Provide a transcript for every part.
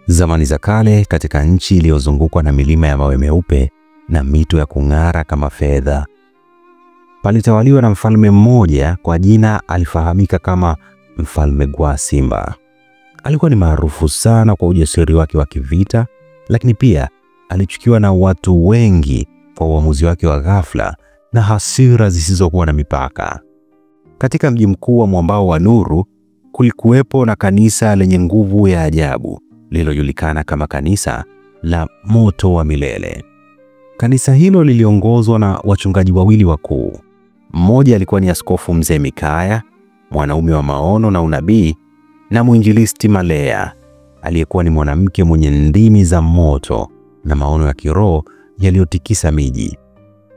Zamani za kale, katika nchi iliyozungukwa na milima ya mawe meupe na mito ya kung'ara kama fedha, palitawaliwa na mfalme mmoja kwa jina alifahamika kama Mfalme Gwasimba. Alikuwa ni maarufu sana kwa ujasiri wake wa kivita, lakini pia alichukiwa na watu wengi kwa uamuzi wake wa ghafla na hasira zisizokuwa na mipaka. Katika mji mkuu wa mwambao wa nuru kulikuwepo na kanisa lenye nguvu ya ajabu lililojulikana kama kanisa la moto wa milele. Kanisa hilo liliongozwa na wachungaji wawili wakuu. Mmoja alikuwa ni Askofu Mzee Mikaya, mwanaume wa maono na unabii, na mwinjilisti Malea, aliyekuwa ni mwanamke mwenye ndimi za moto na maono ya kiroho yaliyotikisa miji.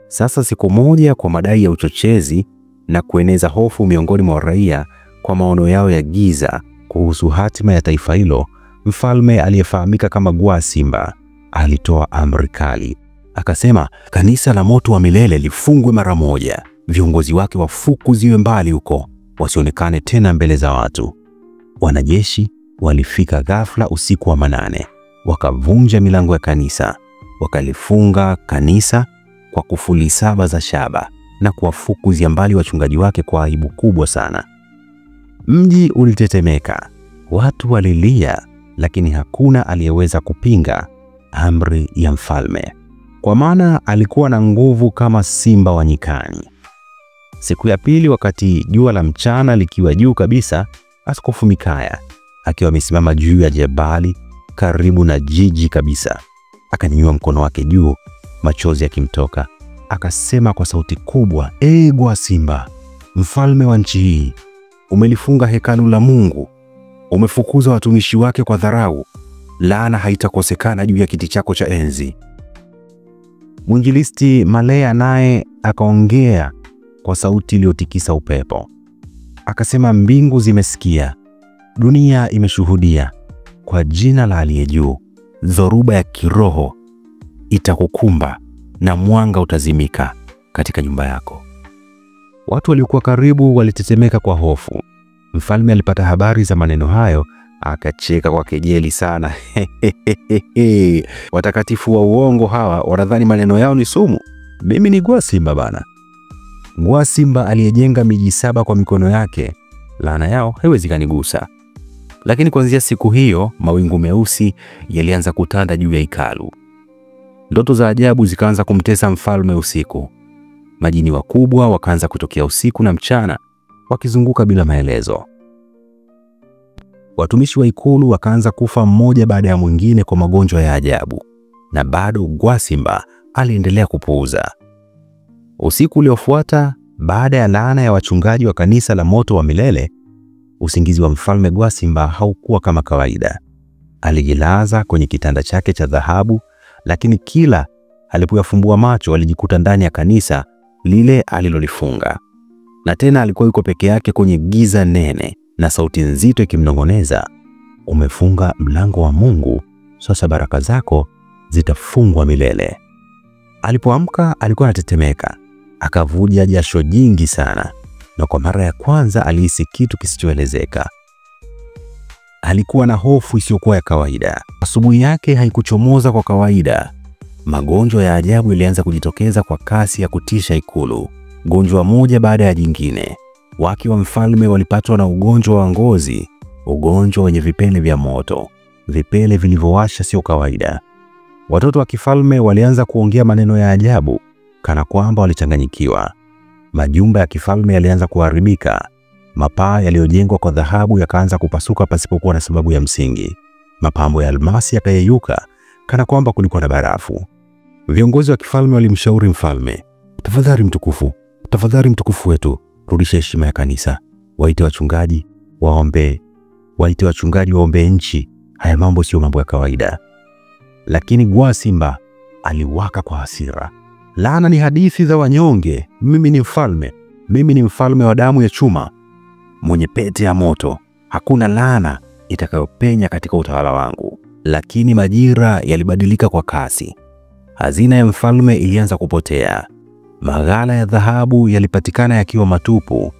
Sasa siku moja, kwa madai ya uchochezi na kueneza hofu miongoni mwa raia kwa maono yao ya giza kuhusu hatima ya taifa hilo, mfalme aliyefahamika kama Gwasimba alitoa amri kali. Akasema kanisa la moto wa milele lifungwe mara moja, viongozi wake wafukuziwe mbali huko, wasionekane tena mbele za watu. Wanajeshi walifika ghafla usiku wa manane, wakavunja milango ya kanisa, wakalifunga kanisa kwa kufuli 7 za shaba na kuwafukuzia mbali wachungaji wake kwa aibu kubwa sana. Mji ulitetemeka, watu walilia, lakini hakuna aliyeweza kupinga amri ya mfalme, kwa maana alikuwa na nguvu kama simba wa nyikani. Siku ya pili, wakati jua la mchana likiwa juu kabisa, Askofu Mikaya akiwa amesimama juu ya jabali karibu na jiji kabisa, akanyanyua mkono wake juu, machozi yakimtoka. Akasema kwa sauti kubwa, Gwasimba, mfalme wa nchi hii, umelifunga hekalu la Mungu, umefukuza watumishi wake kwa dharau. Laana haitakosekana juu ya kiti chako cha enzi. Mwinjilisti Malea naye akaongea kwa sauti iliyotikisa upepo. Akasema, mbingu zimesikia, dunia imeshuhudia. Kwa jina la Aliye Juu, dhoruba ya kiroho itakukumba na mwanga utazimika katika nyumba yako. Watu waliokuwa karibu walitetemeka kwa hofu. Mfalme alipata habari za maneno hayo, akacheka kwa kejeli sana. Watakatifu wa uongo hawa wanadhani maneno yao ni sumu. Mimi ni Gwasimba bana. Gwasimba aliyejenga miji 7 kwa mikono yake, laana yao haiwezi kanigusa. Lakini kuanzia siku hiyo, mawingu meusi yalianza kutanda juu ya hekalu. Ndoto za ajabu zikaanza kumtesa mfalme usiku. Majini wakubwa wakaanza kutokea usiku na mchana, wakizunguka bila maelezo. Watumishi wa ikulu wakaanza kufa mmoja baada ya mwingine kwa magonjwa ya ajabu, na bado Gwasimba aliendelea kupuuza. Usiku uliofuata, baada ya laana ya wachungaji wa kanisa la moto wa milele, usingizi wa mfalme Gwasimba haukuwa kama kawaida. Alijilaza kwenye kitanda chake cha dhahabu, lakini kila alipoyafumbua macho alijikuta ndani ya kanisa lile alilolifunga. Na tena alikuwa yuko peke yake kwenye giza nene, na sauti nzito ikimnong'oneza, umefunga mlango wa Mungu, sasa baraka zako zitafungwa milele. Alipoamka alikuwa anatetemeka, akavuja jasho jingi sana, na kwa mara ya kwanza alihisi kitu kisichoelezeka. Alikuwa na hofu isiyokuwa ya kawaida. Asubuhi yake haikuchomoza kwa kawaida. Magonjwa ya ajabu yalianza kujitokeza kwa kasi ya kutisha ikulu, gonjwa moja baada ya jingine. Wake wa mfalme walipatwa na ugonjwa wa ngozi, ugonjwa wenye vipele vya moto, vipele vilivyowasha sio kawaida. Watoto wa kifalme walianza kuongea maneno ya ajabu kana kwamba walichanganyikiwa. Majumba ya kifalme yalianza kuharibika. Mapaa yaliyojengwa kwa dhahabu yakaanza kupasuka pasipokuwa na sababu ya msingi. Mapambo ya almasi yakayeyuka kana kwamba kulikuwa na barafu. Viongozi wa kifalme walimshauri mfalme, tafadhali mtukufu wetu, rudisha heshima ya kanisa. Waite wachungaji waombe nchi. Haya mambo sio mambo ya kawaida. Lakini Gwasimba aliwaka kwa hasira. Laana ni hadithi za wanyonge. Mimi ni mfalme wa damu ya chuma, mwenye pete ya moto. Hakuna laana itakayopenya katika utawala wangu. Lakini majira yalibadilika kwa kasi. Hazina ya mfalme ilianza kupotea. Maghala ya dhahabu yalipatikana yakiwa matupu.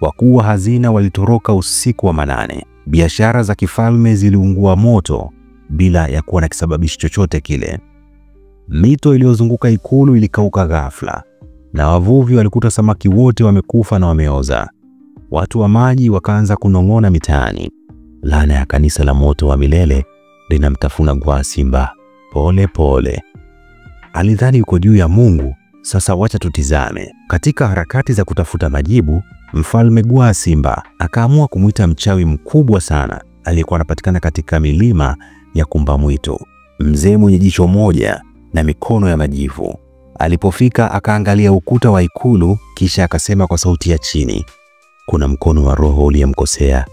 Wakuu wa hazina walitoroka usiku wa manane. Biashara za kifalme ziliungua moto. bila ya kuwa na kisababishi chochote kile. Mito iliyozunguka ikulu ilikauka ghafla na wavuvi walikuta samaki wote wamekufa na wameoza. Watu wa maji wakaanza kunong'ona mitaani, laana ya kanisa la moto wa milele linamtafuna Gwasimba pole pole. Alidhani yuko juu ya Mungu. Sasa wacha tutizame. Katika harakati za kutafuta majibu, Mfalme Gwasimba akaamua kumuita mchawi mkubwa sana aliyekuwa anapatikana katika milima ya Kumbamwitu, mzee mwenye jicho moja na mikono ya majivu. Alipofika akaangalia ukuta wa ikulu, kisha akasema kwa sauti ya chini, kuna mkono wa roho uliyemkosea,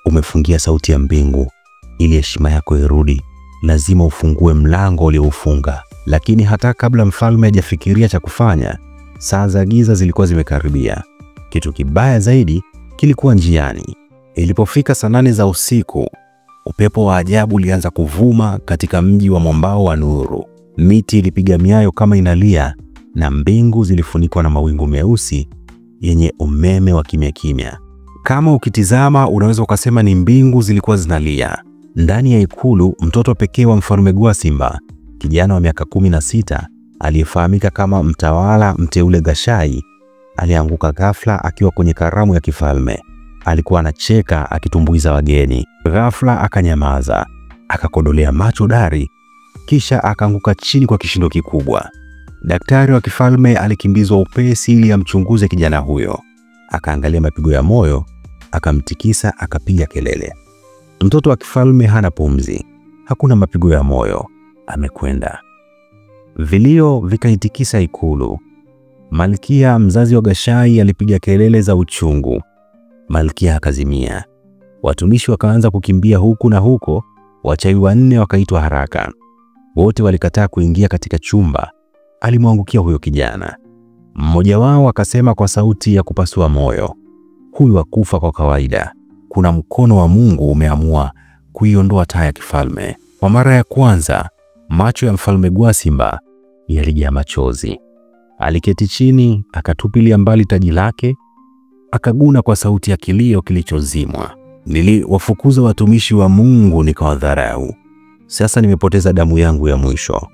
umefungia sauti ya mbingu. Ili heshima yako irudi, lazima ufungue mlango ulioufunga. Lakini hata kabla mfalme hajafikiria cha kufanya, saa za giza zilikuwa zimekaribia. Kitu kibaya zaidi kilikuwa njiani. Ilipofika saa 8 za usiku, upepo wa ajabu ulianza kuvuma katika mji wa mwambao wa nuru. Miti ilipiga miayo kama inalia na mbingu zilifunikwa na mawingu meusi yenye umeme wa kimya kimya. Kama ukitizama unaweza ukasema ni mbingu zilikuwa zinalia. Ndani ya ikulu, mtoto pekee wa Mfalme Gwasimba, kijana wa miaka 16 aliyefahamika kama mtawala mteule Gashai, alianguka ghafla akiwa kwenye karamu ya kifalme. Alikuwa anacheka akitumbuiza wageni. Ghafla akanyamaza, akakodolea macho dari, kisha akaanguka chini kwa kishindo kikubwa. Daktari wa kifalme alikimbizwa upesi ili amchunguze kijana huyo. Akaangalia mapigo ya moyo, akamtikisa, akapiga kelele. Mtoto wa kifalme hana pumzi, hakuna mapigo ya moyo, amekwenda. Vilio vikaitikisa ikulu. Malkia mzazi wa Gashai alipiga kelele za uchungu. Malkia akazimia. Watumishi wakaanza kukimbia huku na huko. Wachawi 4 wakaitwa haraka. Wote walikataa kuingia katika chumba alimwangukia huyo kijana. Mmoja wao akasema kwa sauti ya kupasua moyo, huyu hakufa kwa kawaida. Kuna mkono wa Mungu umeamua kuiondoa taa ya kifalme. Kwa mara ya kwanza, macho ya Mfalme Gwasimba yalijaa machozi. Aliketi chini, akatupilia mbali taji lake, akaguna kwa sauti ya kilio kilichozimwa. Niliwafukuza watumishi wa Mungu nikawadharau. Sasa nimepoteza damu yangu ya mwisho.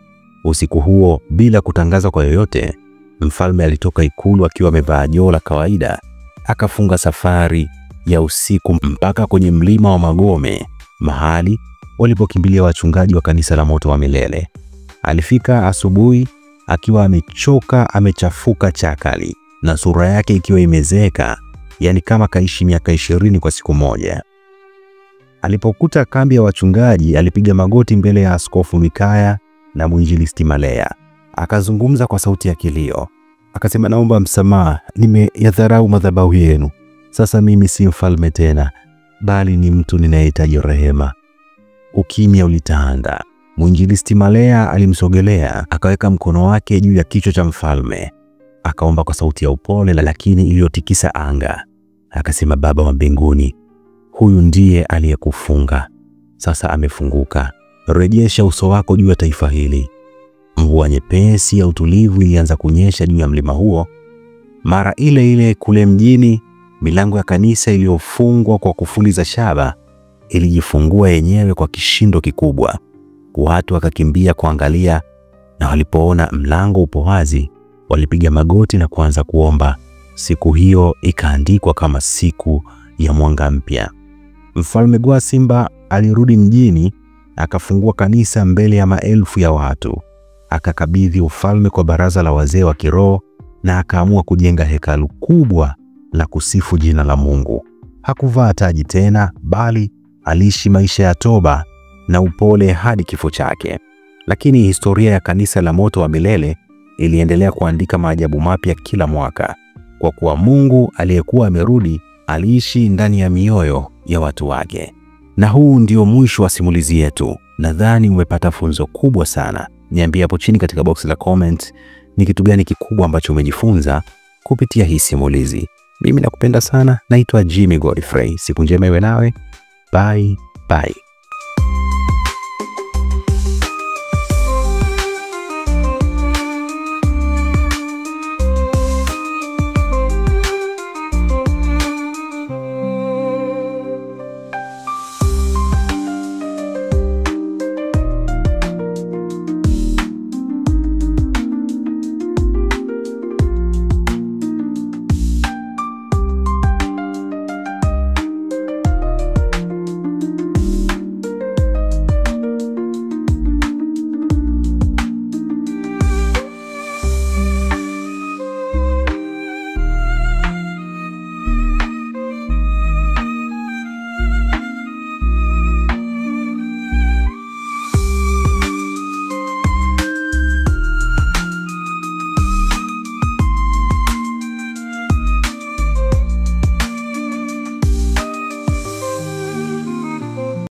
Usiku huo, bila kutangaza kwa yoyote, mfalme alitoka ikulu akiwa amevaa joho la kawaida, akafunga safari ya usiku mpaka kwenye mlima wa Magome, mahali walipokimbilia wachungaji wa kanisa la moto wa milele. Alifika asubuhi akiwa amechoka, amechafuka chakali, na sura yake ikiwa imezeeka, yani kama kaishi miaka 20 kwa siku moja. Alipokuta kambi ya wachungaji, alipiga magoti mbele ya Askofu Mikaya na mwinjilisti Malea. Akazungumza kwa sauti ya kilio. Akasema, naomba msamaha, nimeyadharau madhabahu yenu. Sasa mimi si mfalme tena, bali ni mtu ninayehitaji rehema. Ukimya ulitanda. Mwinjilisti Malea alimsogelea, akaweka mkono wake juu ya kichwa cha mfalme. Akaomba kwa sauti ya upole lakini iliyotikisa anga. Akasema, Baba wa mbinguni, huyu ndiye aliyekufunga. Sasa amefunguka. Rejesha uso wako juu ya taifa hili. Mvua nyepesi ya utulivu ilianza kunyesha juu ya mlima huo. Mara ile ile kule mjini, milango ya kanisa iliyofungwa kwa kufuli za shaba ilijifungua yenyewe kwa kishindo kikubwa. Watu wakakimbia kuangalia, na walipoona mlango upo wazi, walipiga magoti na kuanza kuomba. Siku hiyo ikaandikwa kama siku ya mwanga mpya. Mfalme Gwasimba alirudi mjini, akafungua kanisa mbele ya maelfu ya watu. Akakabidhi ufalme kwa baraza la wazee wa kiroho na akaamua kujenga hekalu kubwa la kusifu jina la Mungu. Hakuvaa taji tena, bali aliishi maisha ya toba na upole hadi kifo chake. Lakini historia ya kanisa la moto wa milele iliendelea kuandika maajabu mapya kila mwaka, kwa kuwa Mungu aliyekuwa amerudi aliishi ndani ya mioyo ya watu wake. Na huu ndio mwisho wa simulizi yetu. Nadhani umepata funzo kubwa sana. Niambie hapo chini katika box la comment ni kitu gani kikubwa ambacho umejifunza kupitia hii simulizi. Mimi nakupenda sana. Naitwa Jimmy Godfrey. Siku njema iwe nawe. Bye bye.